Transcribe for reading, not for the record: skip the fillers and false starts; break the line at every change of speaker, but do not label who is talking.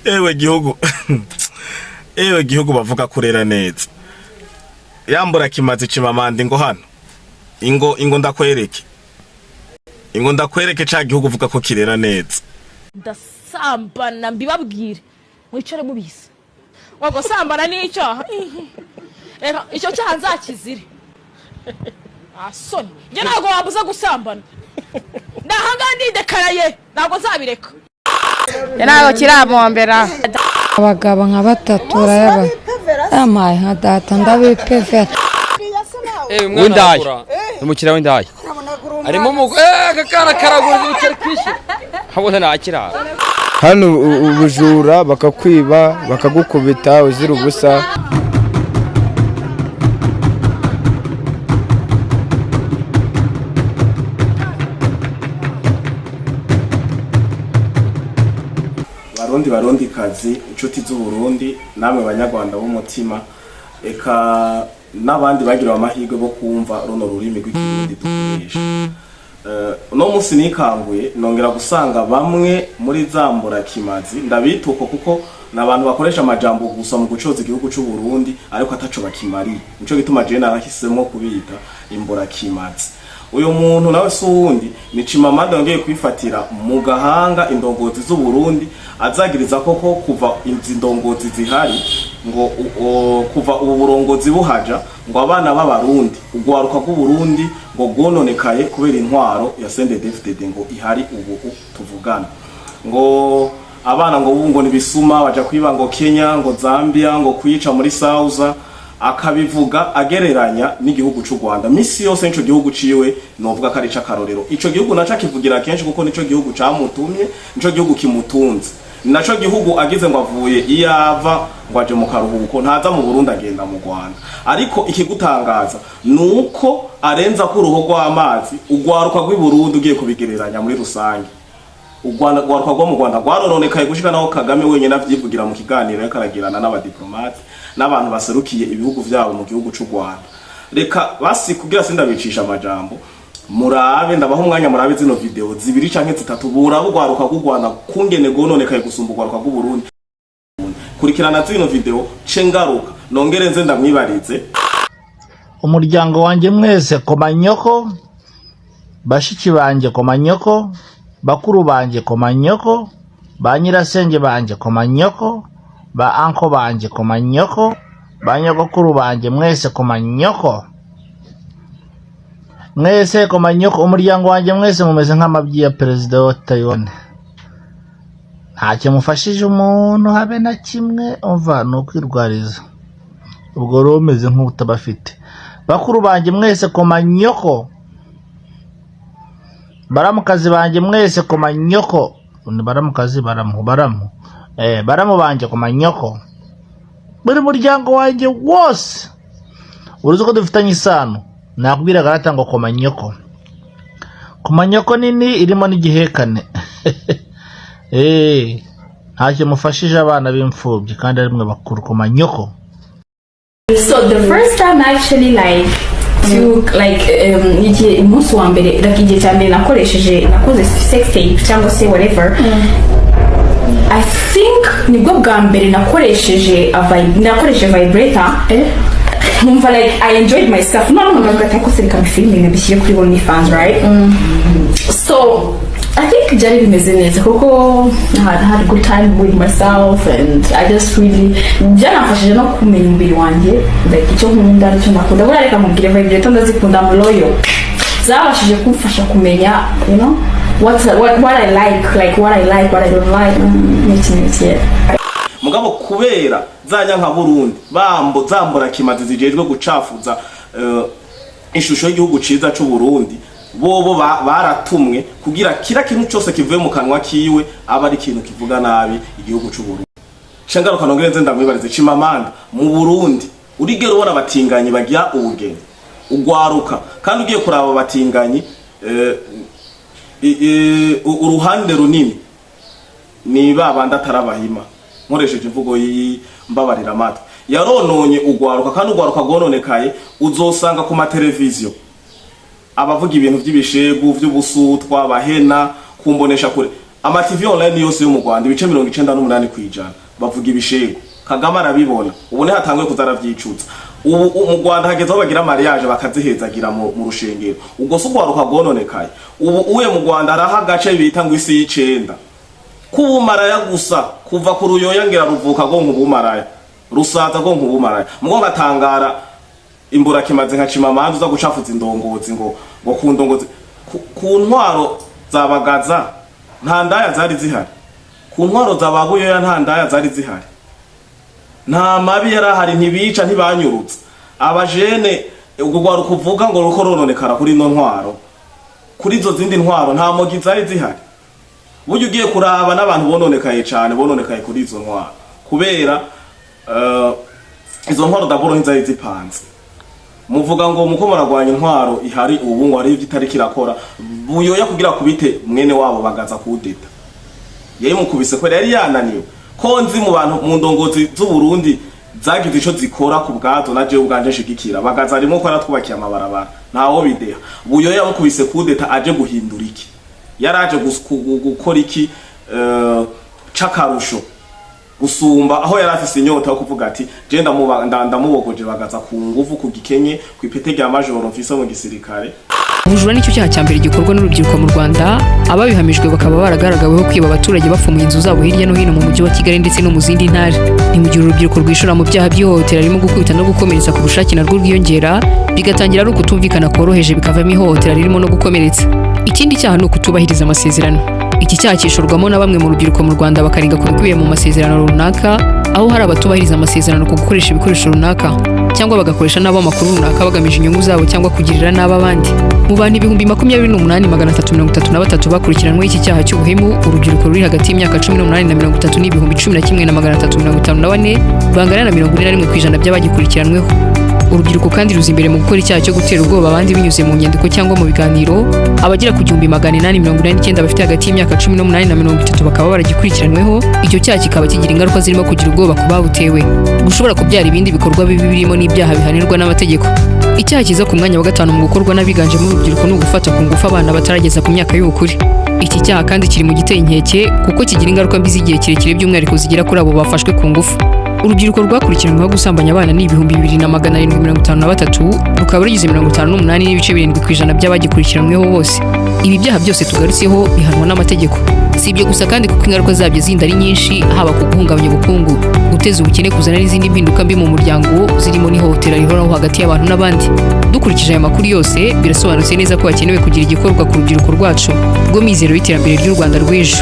ewe gihugu ewe gihugu bavuga kurera neza yambura kimaze cimamande ngo hano ingo ndakwereke ca gihugu uvuga ko kirera neza
ndasambana mbibabwire mwicare mubise wago sambana n'icyaha reka icyo cyaha nzakizire asoni nge ntago wabuza gusambana ndahanga ndidekaraye ntago nzabireka
ntago kirabombera abagabo nka batatu urayaba amaye nka data ndabipevera
w'indaya umukiriya w'indaya arimo kakana karagura ibiceri kwishyura habona ntakira
hano ubujura bakakwiba bakagukubita uzira ubusa.
Barundi kazi inshuti z'u Burundi namwe banyarwanda b'umutima eka nabandi bagira amahirwe bo kumva runo rurimi rw'ikirundi dukoresha. No musi nikanguye nongera gusanga bamwe muri zambura kimazi ndabituko kuko nabantu bakoresha amajambo gusa mu gucoza igihugu cy'u Burundi ariko ataco bakimari nico gituma je narahisemo kubita imbura kimazi. Uyu muntu nawe suwundi ni Chimamanda yongeye kwifatira mu gahanga indongozi z'u Burundi azagiriza koko kuva indongozi zihari ngo kuva ubu burongozi buhaja ngo abana b'abarundi ugwaruka rw'u Burundi ngo gononekaye kubera intwaro ya CNDD-FDD ngo ihari ubu tuvugana ngo abana ngo ngo nibisuma baja kwiba ngo Kenya ngo Zambia ngo kwica muri South akabivuga agereranya n'igihugu cy'u Rwanda misi yose nico gihugu ciwe novuga kari cakarorero ico gihugu naca kivugira kenshi kuko nico gihugu camutumye nico gihugu kimutunze naco gihugu agize ngo avuye iyava ngo aje mu karuhuko ntaza mu Burundi agenda mu Rwanda ariko ikigutangaza nuko arenza ku ruho rw'amazi ugwaruka rw'i Burundi ugiye kubigereranya muri rusange ugwaruka rwo mu Rwanda rwarononekaye gushika naho Kagame wenyene avyivugira mu kiganiro yakaragirana n'abadiplomate n'abantu baserukiye ibihugu vyabo mu gihugu cy'u Rwanda. Reka basi kugira sindabicisha amajambo murabe ndabaho umwanya murabe zino video zibiri canke zitatu burabe ugwaruka rw'u Rwanda kungene gononekaye gusumba ugwaruka rw'u Burundi. Kurikirana zino video cengaruka nongere nze ndamwibarize
umuryango wanje mwese komanyoko bashiki banje komanyoko bakuru banje komanyoko banyirasenge banje komanyoko ba anko banje komanyoko banyogokuru banje mwese komanyoko mwese komanyoko umuryango wanje mwese mumeze nk'amabyi ya perezida wa Taiwan ntacyo mufashije umuntu habe na kimwe umva no kwirwariza ubwo romeze nk'utabafite bakuru banje mwese komanyoko baramukazi banje mwese komanyoko baramukazi baramu banje komanyoko buri muryango wanje wose uruzi ko dufitanye isano nakubwira garata ngo komanyoko nini irimo n'igihekane ntacyo mufashije abana b'imfubyi kandi ari mwe bakuru komanyoko.
So the first time actually took igihe umunsi wa mbere igihe cya mbere nakoze sex tape cyangwa se whatever I think nibwo bwa mbere nakoresheje vibrator numva I enjoyed myself no ngavuga ko serika filming nabishiye kuri OnlyFans right so I think byari bimeze neza kuko had a good time with myself and I just really byanafashije no kumenya umubiri wanjye icyo nkunda icyo nakunda buriya reka mubwire vibrator ndazikunda mu loyo zabashije kumfasha kumenya you know what I like what I don't like
mugabo kubera zanya nka Burundi zambura kimazi zijejwe gucafuza ishusho y'igihugu ciza cy'u Burundi bobo baratumwe kugira kira kintu cyose kivuye mu kanwa kiwe aba ari kintu kivuga nabi igihugu cy'u Burundi. Shangaruka nongereze ndamwibarize Chimamanda mu Burundi urigero ubona batinganyi bagira ubugeni ugwaruka kandi ugiye kuraba batinganyi uruhande runini ni babanda tarabahima nkoresheje imvugo y'imbabarira amatwi yarononye ugwaruka kandi ugwaruka gononekaye uzosanga ku mateleviziyo abavuga ibintu by'ibishegu by'ubusutwa bahena kumbonesha kure ama TV online yose yo mu Rwanda ibice 98% bavuga ibishego Kagame arabibona ubone hatangwe kuzaravyicuza ubu mu Rwanda hagezeho bagira mariage bakazihezagira mu rushengero ubwo so gwaruka gononekaye ubu uye mu Rwanda araha gace bita ngo isi y'icenda kubumaraya gusa kuva ku ruyoya ngira ruvuka go nkubumaraya rusaza go nkubumaraya mugo ngatangara imbura kimaze nka cimamanzu za gucafuza indongozi ngo ku ndongozi ku ntwaro zabagaza nta ndaya zari zihari ku ntwaro zabaguyoya nta ndaya zari zihari nta mabi yarahari ntibica ntibanyurutse abajene ubwo gwari kuvuga ngo ruko rononekara kuri no ntwaro kuri izo zindi ntwaro nta mogi zari zihari buryo ugiye kuraba n'abantu bononekaye cyane bononekaye kuri izo ntwaro kubera izo ntwaro daboro ntizari zipanze muvuga ngo muko muragwanya intwaro ihari ubu ngo ari vitari kirakora buyoya kugira kubite mwene wabo bagaza kudeta yari mukubise ko yari yananiwe konzi mu bantu mu ndongozi z'u Burundi zagize ico zikora ku bwato naje ubwanje shigikira bagaza arimo ko aratwubakiye amabarabara ntawo bideha buyoya mukubise kudeta aje guhindura iki yaraje gukora iki cakarusho gusumba aho yari afise inyota yo kuvuga ati je ndamubogoje bagaza ku nguvu ku gikenye ku ipete rya majoro mfise mu gisirikare.
Ubujura nicyo cyaha cya mbere gikorwa n'urubyiruko mu Rwanda ababihamijwe bakaba baragaragaweho kwiba abaturage bafumuye inzu zabo hirya no hino mu mujyi wa Kigali ndetse no mu zindi ntara. Ni mu gihe urubyiruko rwishora mu byaha by'ihohotera ririmo gukubita no gukomeretsa ku bushake narwo rwiyongera bigatangira ari ukutumvikana koroheje bikavamo ihohotera ririmo no gukomeretsa. Ikindi cyaha ni ukutubahiriza amasezerano. Iki cyaha cyishorwamo na bamwe mu rubyiruko mu Rwanda bakarenga ku bikubiye mu masezerano runaka aho hari abatubahiriza amasezerano ku gukoresha ibikoresho runaka cyangwa bagakoresha n'abo amakuru runaka bagamije inyungu zabo cyangwa kugirira n'aba abandi. Mu bantu 28,333 bakurikiranwe iki cyaha cy'ubuhemu urubyiruko ruri hagati y'imyaka 18 na 30 n'ibihumbi 11,354 bangana na 41% by'abagikurikiranweho. Urubyiruko kandi ruzi imbere mu gukora icyaha cyo gutera ubwoba abandi binyuze mu nyandiko cyangwa mu biganiro abagera ku 889 bafite hagati y'imyaka 18 na 30 bakaba baragikurikiranweho. Icyo cyaha kikaba kigira ingaruka zirimo kugira ubwoba ku babutewe gushobora kubyara ibindi bikorwa bibi birimo n'ibyaha bihanirwa n'amategeko. Icyaha kiza ku mwanya wa 5 mu gukorwa n'abiganjemo urubyiruko no gufata ku ngufu abana batarageza ku myaka y'ubukure. Iki cyaha kandi kiri mu giteye inkeke kuko kigira ingaruka mbi z'igihe kirekire by'umwihariko zigira kuri abo bafashwe ku ngufu. Urubyiruko rwakurikiranweho gusambanya abana ni 2,753 rukaba rugize 58.7% by'abagikurikiranweho bose. Ibi byaha byose tugarutseho bihanwa n'amategeko. Si ibyo gusa kandi kuko ingaruka zabyo zindi ari nyinshi haba ku guhungabanya ubukungu, guteza ubukene, kuzana n'izindi mpinduka mbi mu muryango zirimo n'ihohotera rihoraho hagati y'abantu n'abandi. Dukurikije aya makuru yose birasobanutse neza ko hakenewe kugira igikorwa ku rubyiruko rwacu rwo mizero y'iterambere ry'u Rwanda rw'ejo.